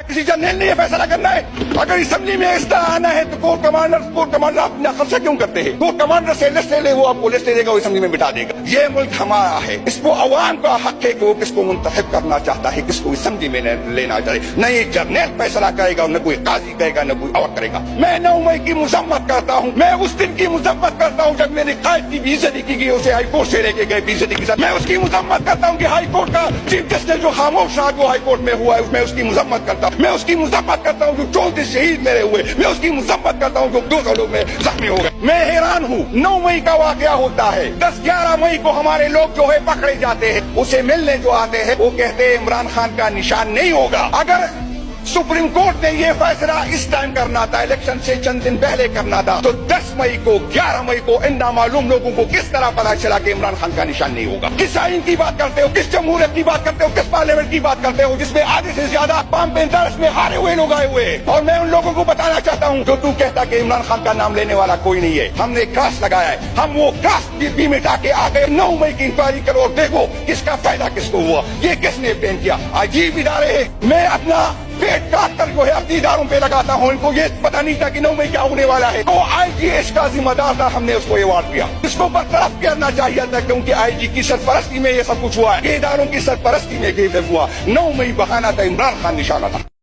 کسی جنرل نے یہ فیصلہ کرنا ہے؟ اگر اسمبلی میں اس طرح آنا ہے تو کورٹ کمانڈر اپنا خرچہ کیوں کرتے ہیں؟ کورٹ کمانڈر سے لسٹ لے لے، وہ آپ کو لسٹ دے گا، وہ اسمبلی میں بٹھا دے گا۔ یہ ملک ہمارا ہے، اس کو عوام کا حق ہے کہ وہ کس کو منتخب کرنا چاہتا ہے، کس کو اسمبلی میں لینا چاہے۔ نہ یہ جرنیل فیصلہ کرے گا، نہ کوئی قاضی کرے گا، نہ کوئی اور کرے گا۔ میں 9 مئی کی مذمت کرتا ہوں، میں اس دن کی مذمت کرتا ہوں جب میرے قائد کی بے عزتی کی گئی، اسے ہائی کورٹ سے لے کے گئے بے عزتی کے ساتھ۔ میں اس کی مذمت کرتا ہوں کہ ہائی کورٹ کا چیف جسٹس جو خاموش رہا جو ہائی کورٹ میں ہوا ہے، میں اس کی مذمت کرتا ہوں۔ میں اس کی مذمت کرتا ہوں جو 34 شہید میرے ہوئے، میں اس کی مذمت کرتا ہوں جو 200 لوگ میں زخمی ہو گئے۔ میں حیران ہوں، 9 مئی کا واقعہ ہوتا ہے، 10-11 مئی کو ہمارے لوگ جو ہے پکڑے جاتے ہیں، اسے ملنے جو آتے ہیں وہ کہتے ہیں عمران خان کا نشان نہیں ہوگا۔ اگر سپریم کورٹ نے یہ فیصلہ اس ٹائم کرنا تھا، الیکشن سے چند دن پہلے کرنا تھا، تو 10 مئی کو 11 مئی کو ان نامعلوم لوگوں کو کس طرح پتا چلا کہ عمران خان کا نشان نہیں ہوگا؟ کس آئین کی بات کرتے ہو، کس جمہوریت کی بات کرتے ہو، کس پارلیمنٹ کی بات کرتے ہو جس میں آدھے سے زیادہ پام پینترس میں ہارے ہوئے لوگ آئے ہوئے ہیں؟ اور میں ان لوگوں کو بتانا چاہتا ہوں جو تو کہتا کہ عمران خان کا نام لینے والا کوئی نہیں ہے، ہم نے کراس لگایا ہے، ہم وہ کراس بھی مٹا کے آ گئے۔ 9 مئی کی انکوائری کرو اور دیکھو کس کا فائدہ کس کو ہوا، یہ کس نے پین کیا؟ عجیب ادارے ہیں۔ میں اپنا پیٹ کاٹ کر جو ہے اپنی اداروں پہ لگاتا ہوں، ان کو یہ پتا نہیں تھا کہ 9 مئی کیا ہونے والا ہے۔ تو آئی جی ایس کا ذمہ دار تھا، ہم نے اس کو ایوارڈ دیا۔ اس کو برطرف کرنا چاہیے تھا کیونکہ آئی جی کی سرپرستی میں یہ سب کچھ ہوا ہے، یہ اداروں کی سرپرستی میں یہ سب ہوا۔ 9 مئی بہانا تھا، عمران خان نشانہ تھا۔